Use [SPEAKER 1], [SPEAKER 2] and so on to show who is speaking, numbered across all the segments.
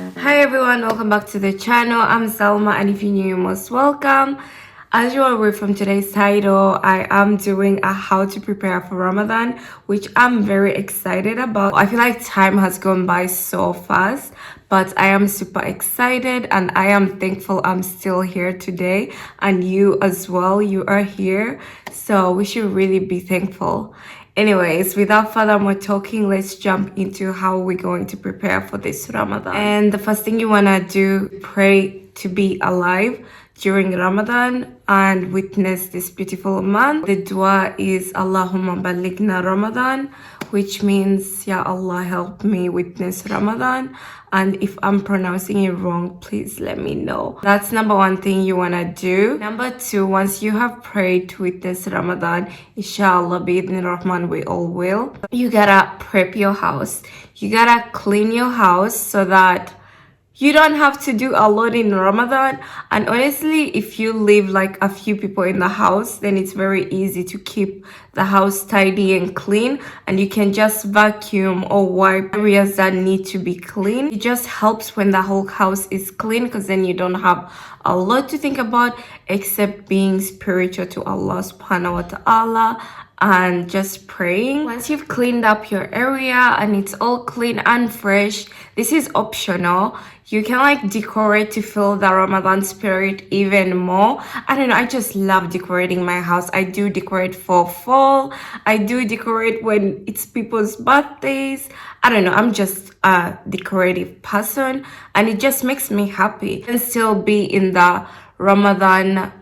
[SPEAKER 1] Hi everyone, welcome back to the channel. I'm Salma, and if you're new, you're most welcome. As you are aware from today's title, I am doing a how to prepare for Ramadan, which I'm very excited about. I feel like time has gone by so fast, but I am super excited and I am thankful I'm still here today, and you as well, you are here, so we should really be thankful. Anyways, without further more talking, let's jump into how we're going to prepare for this Ramadan. And the first thing you want to do, pray to be alive during Ramadan and witness this beautiful month. The dua is Allahumma balighna Ramadan, which means, Ya Allah, help me witness Ramadan. And if I'm pronouncing it wrong, please let me know. That's number one thing you want to do. Number two, once you have prayed to witness Ramadan, inshallah, bi'idhni rahman, we all will. You gotta prep your house. You gotta clean your house so that you don't have to do a lot in Ramadan. And honestly, if you live like a few people in the house, then it's very easy to keep the house tidy and clean, and you can just vacuum or wipe areas that need to be clean. It just helps when the whole house is clean, because then you don't have a lot to think about except being spiritual to Allah subhanahu wa ta'ala and just praying. Once you've cleaned up your area and it's all clean and fresh, this is optional. You can like decorate to feel the Ramadan spirit even more. I don't know, I just love decorating my house. I do decorate for fall. I do decorate when it's people's birthdays. I don't know, I'm just a decorative person and it just makes me happy. And still be in the Ramadan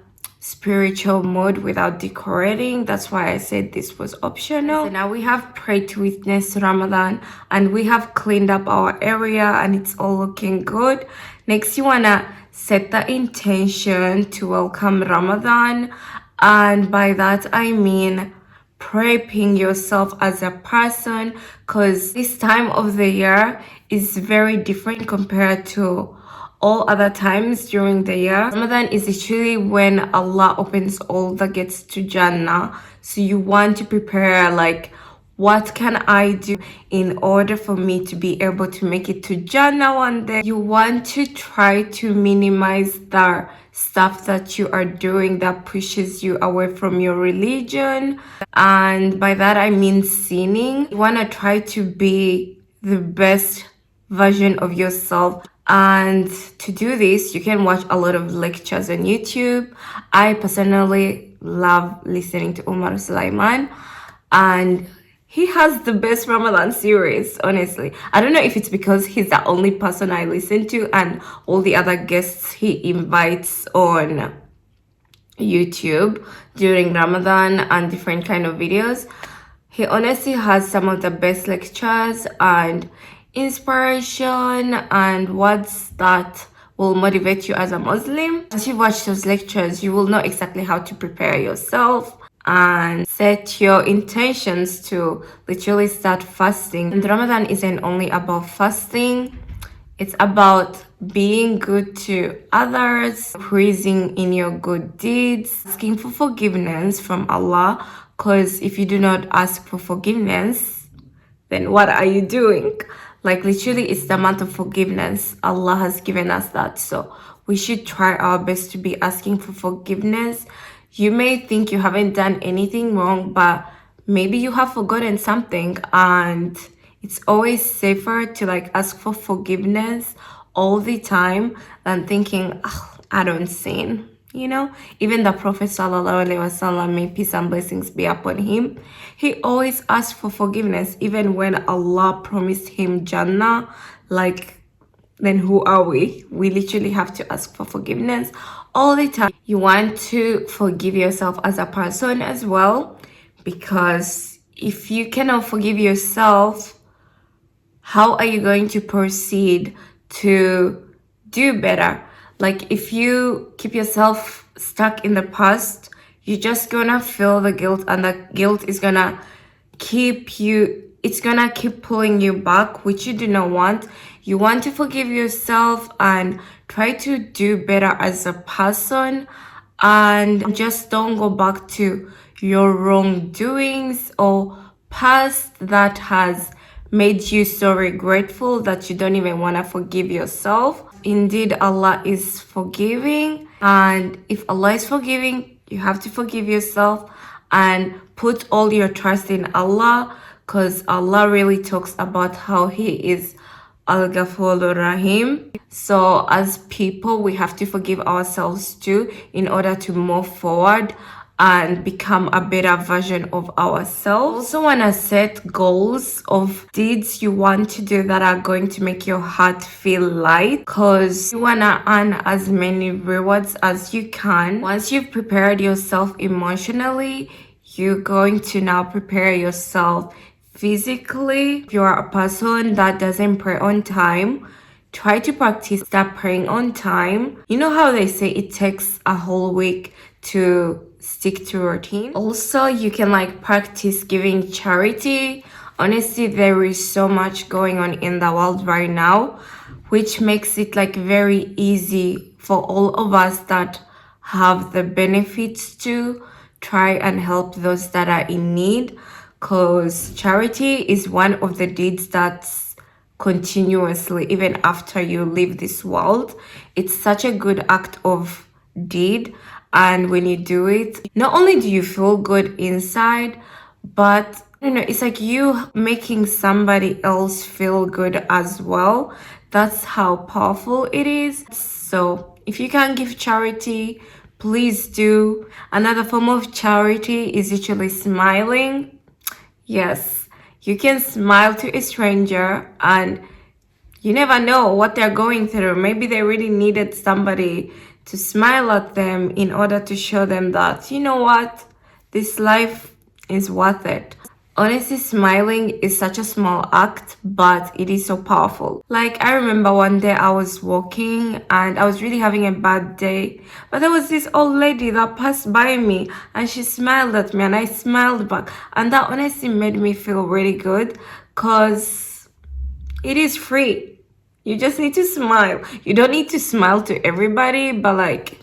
[SPEAKER 1] spiritual mode without decorating. That's why I said this was optional. So now we have prayed to witness Ramadan and we have cleaned up our area and it's all looking good. Next, you wanna set the intention to welcome Ramadan, and by that I mean prepping yourself as a person, because this time of the year is very different compared to all other times during the year. Ramadan is actually when Allah opens all the gates to Jannah. So you want to prepare like, what can I do in order for me to be able to make it to Jannah one day? You want to try to minimize the stuff that you are doing that pushes you away from your religion. And by that I mean sinning. You want to try to be the best version of yourself. And to do this, you can watch a lot of lectures on YouTube. I personally love listening to Umar Sulaiman, and he has the best Ramadan series, honestly. I don't know if it's because he's the only person I listen to and all the other guests he invites on YouTube during Ramadan and different kind of videos. He honestly has some of the best lectures and inspiration and words that will motivate you as a Muslim. As you watch those lectures, you will know exactly how to prepare yourself and set your intentions to literally start fasting. And Ramadan isn't only about fasting, it's about being good to others, praising in your good deeds, asking for forgiveness from Allah, because if you do not ask for forgiveness, then what are you doing? Like literally, it's the month of forgiveness. Allah has given us that. So we should try our best to be asking for forgiveness. You may think you haven't done anything wrong, but maybe you have forgotten something, and it's always safer to like ask for forgiveness all the time than thinking, oh, I don't sin. You know, even the Prophet sallallahu alaihi wasallam, may peace and blessings be upon him, he always asked for forgiveness, even when Allah promised him Jannah. Like, then who are we? We literally have to ask for forgiveness all the time. You want to forgive yourself as a person as well, because if you cannot forgive yourself, how are you going to proceed to do better? Like if you keep yourself stuck in the past, you're just gonna feel the guilt, and the guilt is gonna it's gonna keep pulling you back, which you do not want. You want to forgive yourself and try to do better as a person, and just don't go back to your wrongdoings or past that has made you so regretful that you don't even want to forgive yourself. Indeed, Allah is forgiving, and if Allah is forgiving, you have to forgive yourself and put all your trust in Allah, because Allah really talks about how He is Al-Ghafur Rahim. So as people, we have to forgive ourselves too in order to move forward and become a better version of ourselves. Also want to set goals of deeds you want to do that are going to make your heart feel light, because you want to earn as many rewards as you can. Once you've prepared yourself emotionally, you're going to now prepare yourself physically. If you're a person that doesn't pray on time, try to practice that praying on time. You know how they say it takes a whole week to stick to routine? Also, you can like practice giving charity. Honestly, there is so much going on in the world right now, which makes it like very easy for all of us that have the benefits to try and help those that are in need, because charity is one of the deeds that's continuously, even after you leave this world. It's such a good act of deed, and when you do it, not only do you feel good inside, but it's like you making somebody else feel good as well. That's how powerful it is. So if you can give charity, please do. Another form of charity is literally smiling. Yes, you can smile to a stranger, and you never know what they're going through. Maybe they really needed somebody to smile at them in order to show them that, you know what, this life is worth it. Honestly, smiling is such a small act, but it is so powerful. Like, I remember one day I was walking and I was really having a bad day, but there was this old lady that passed by me and she smiled at me and I smiled back. And that honestly made me feel really good, because it is free. You just need to smile. You don't need to smile to everybody, but like,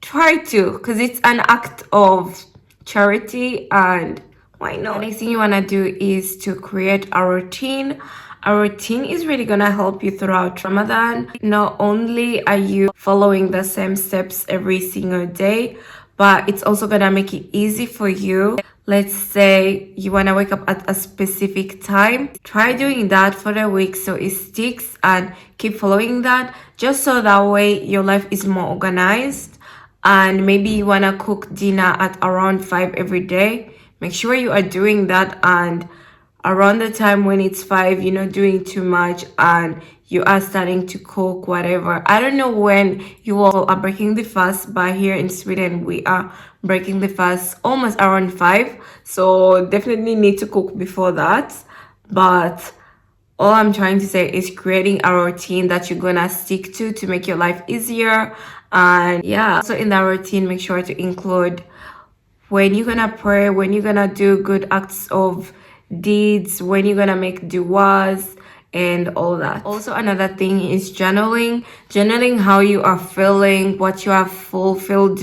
[SPEAKER 1] try to, because it's an act of charity, and why not? The next thing you want to do is to create a routine. A routine is really going to help you throughout Ramadan. Not only are you following the same steps every single day, but it's also going to make it easy for you. Let's say you want to wake up at a specific time. Try doing that for a week so it sticks, and keep following that, just so that way your life is more organized. And maybe you want to cook dinner at around 5 every day. Make sure you are doing that, and around the time when it's 5, you're not doing too much and you are starting to cook whatever. I don't know when you all are breaking the fast, but here in Sweden we are breaking the fast almost around 5, so definitely need to cook before that. But all I'm trying to say is creating a routine that you're gonna stick to make your life easier. And yeah, so in that routine, make sure to include when you're gonna pray, when you're gonna do good acts of deeds, when you're gonna make du'as and all that. Also, another thing is journaling how you are feeling, what you have fulfilled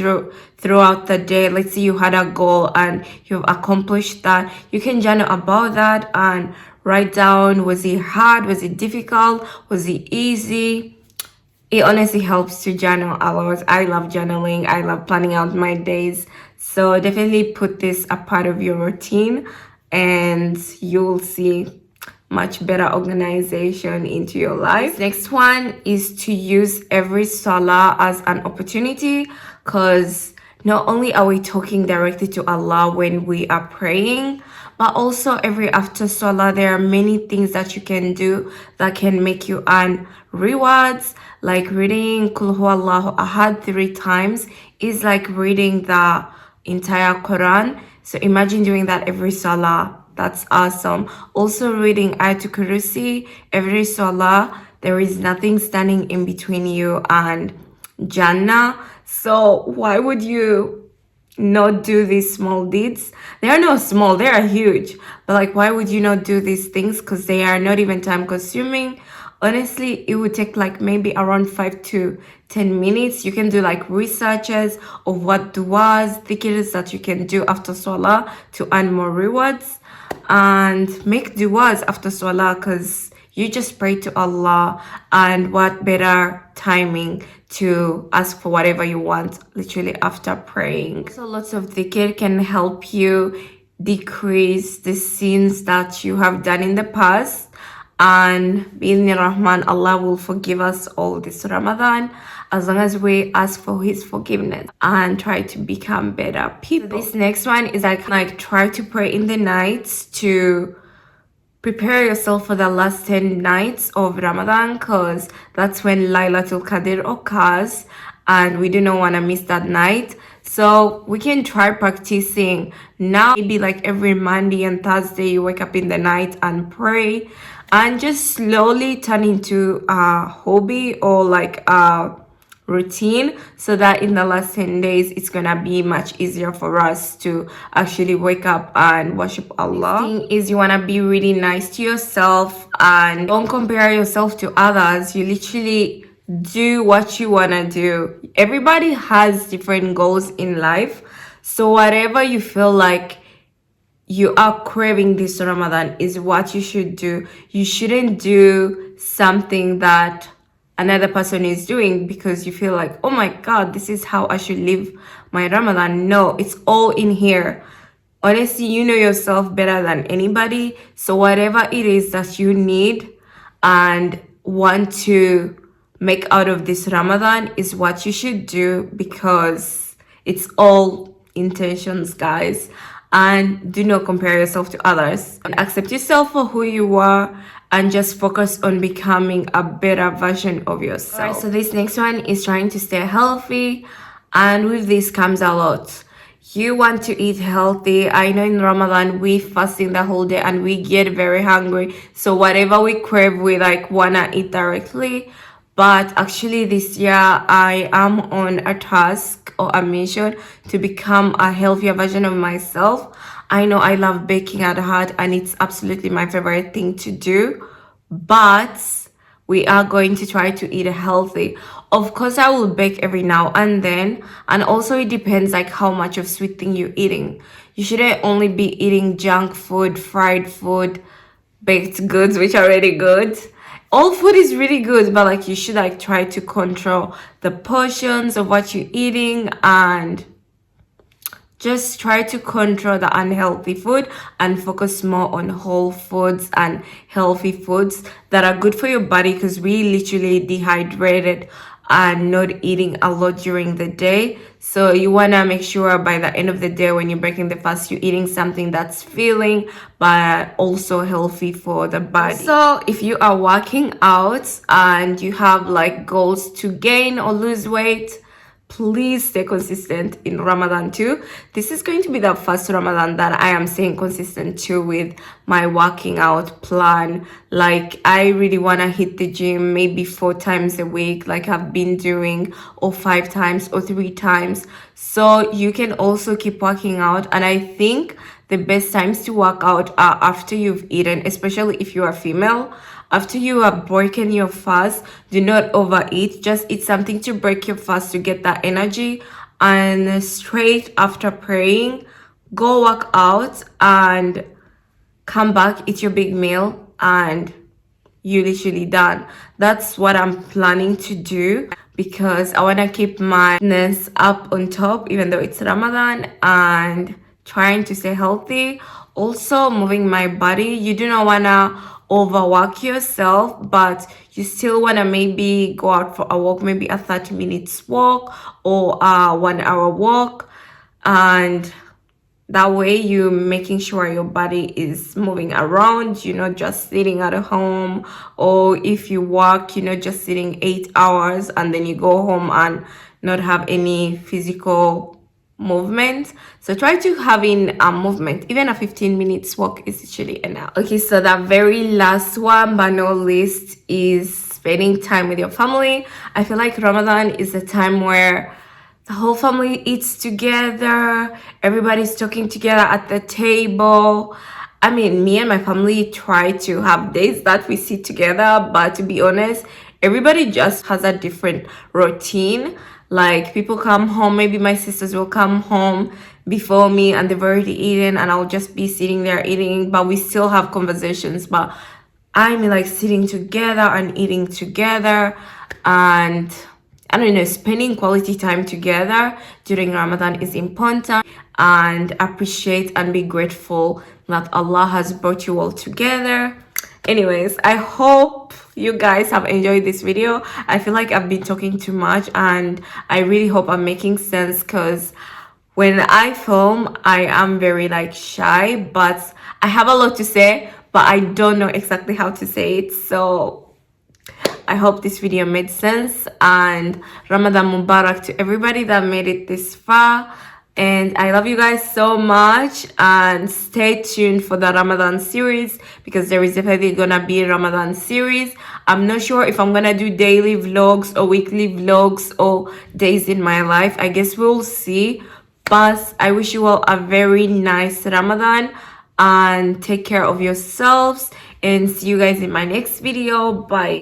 [SPEAKER 1] throughout the day. Let's say you had a goal and you've accomplished that. You can journal about that and write down, was it hard, was it difficult, was it easy? It honestly helps to journal a lot. I love journaling. I love planning out my days. So definitely put this a part of your routine, and you'll see much better organization into your life. Next one is to use every salah as an opportunity, because not only are we talking directly to Allah when we are praying, but also every after salah there are many things that you can do that can make you earn rewards. Like reading Qul Huwallahu Ahad 3 times is like reading the entire Quran. So imagine doing that every salah. That's awesome. Also reading Ayatul Kursi every salah. There is nothing standing in between you and Jannah. So why would you not do these small deeds? They are not small, they are huge. But like, why would you not do these things? Because they are not even time consuming. Honestly, it would take like maybe around 5 to 10 minutes. You can do like researches of what du'as, dhikrs that you can do after salah to earn more rewards. and make du'as after salah, because you just pray to Allah, and what better timing to ask for whatever you want literally after praying. So lots of dhikr can help you decrease the sins that you have done in the past, and bi'idhni Rahman, Allah will forgive us all this Ramadan as long as we ask for his forgiveness and try to become better people. So this next one is like try to pray in the nights to prepare yourself for the last 10 nights of Ramadan, because that's when Laylatul Qadr occurs and we do not want to miss that night. So we can try practicing now, maybe like every Monday and Thursday you wake up in the night and pray, and just slowly turn into a hobby or like a routine, so that in the last 10 days it's gonna be much easier for us to actually wake up and worship Allah. The thing is, you wanna be really nice to yourself and don't compare yourself to others. You literally do what you wanna do. Everybody has different goals in life, so whatever you feel like you are craving this Ramadan is what you should do. You shouldn't do something that another person is doing because you feel like, oh my god, this is how I should live my Ramadan. No, it's all in here. Honestly, you know yourself better than anybody, so whatever it is that you need and want to make out of this Ramadan is what you should do, because it's all intentions, guys. And do not compare yourself to others, and accept yourself for who you are, and just focus on becoming a better version of yourself. Alright, so this next one is trying to stay healthy, and with this comes a lot. You want to eat healthy. I know in Ramadan we fasting the whole day and we get very hungry, so whatever we crave we like wanna eat directly. But actually this year I am on a task or a mission to become a healthier version of myself. I know I love baking at heart and it's absolutely my favorite thing to do, but we are going to try to eat healthy. Of course I will bake every now and then, and also it depends like how much of sweet thing you're eating. You shouldn't only be eating junk food, fried food, baked goods, which are already good. All food is really good, but like you should like try to control the portions of what you're eating, and just try to control the unhealthy food and focus more on whole foods and healthy foods that are good for your body, because we literally dehydrated and not eating a lot during the day. So you want to make sure by the end of the day when you're breaking the fast, you're eating something that's filling but also healthy for the body. So if you are working out and you have like goals to gain or lose weight, please stay consistent in Ramadan too. This is going to be the first Ramadan that I am staying consistent too with my working out plan. Like I really want to hit the gym maybe 4 times a week like I've been doing, or 5 times or 3 times. So you can also keep working out, and I think the best times to work out are after you've eaten, especially if you are female. After you have broken your fast, do not overeat. Just eat something to break your fast to get that energy. And straight after praying, go work out and come back, eat your big meal, and you're literally done. That's what I'm planning to do, because I want to keep my fitness up on top even though it's Ramadan, and trying to stay healthy. Also moving my body. You do not want to overwork yourself, but you still want to maybe go out for a walk, maybe a 30 minutes walk or a 1 hour walk, and that way you're making sure your body is moving around. You're not just sitting at home, or if you work, you're not just sitting 8 hours and then you go home and not have any physical movement. So try to having a movement. Even a 15 minutes walk is actually enough. Okay, so the very last one but not least is spending time with your family. I feel like Ramadan is a time where the whole family eats together, everybody's talking together at the table. I mean, me and my family try to have days that we sit together, but to be honest, everybody just has a different routine. Like people come home, maybe my sisters will come home, before me and they've already eaten and I'll just be sitting there eating, but we still have conversations. But I mean, like sitting together and eating together, and I don't know, spending quality time together during Ramadan is important. And appreciate and be grateful that Allah has brought you all together. Anyways, I hope you guys have enjoyed this video. I feel like I've been talking too much, and I really hope I'm making sense, because when I film, I am very like shy, but I have a lot to say, but I don't know exactly how to say it. So I hope this video made sense, and Ramadan Mubarak to everybody that made it this far. And I love you guys so much, and stay tuned for the Ramadan series, because there is definitely gonna be a Ramadan series. I'm not sure if I'm gonna do daily vlogs or weekly vlogs or days in my life. I guess we'll see. But I wish you all a very nice Ramadan, and take care of yourselves, and see you guys in my next video. Bye.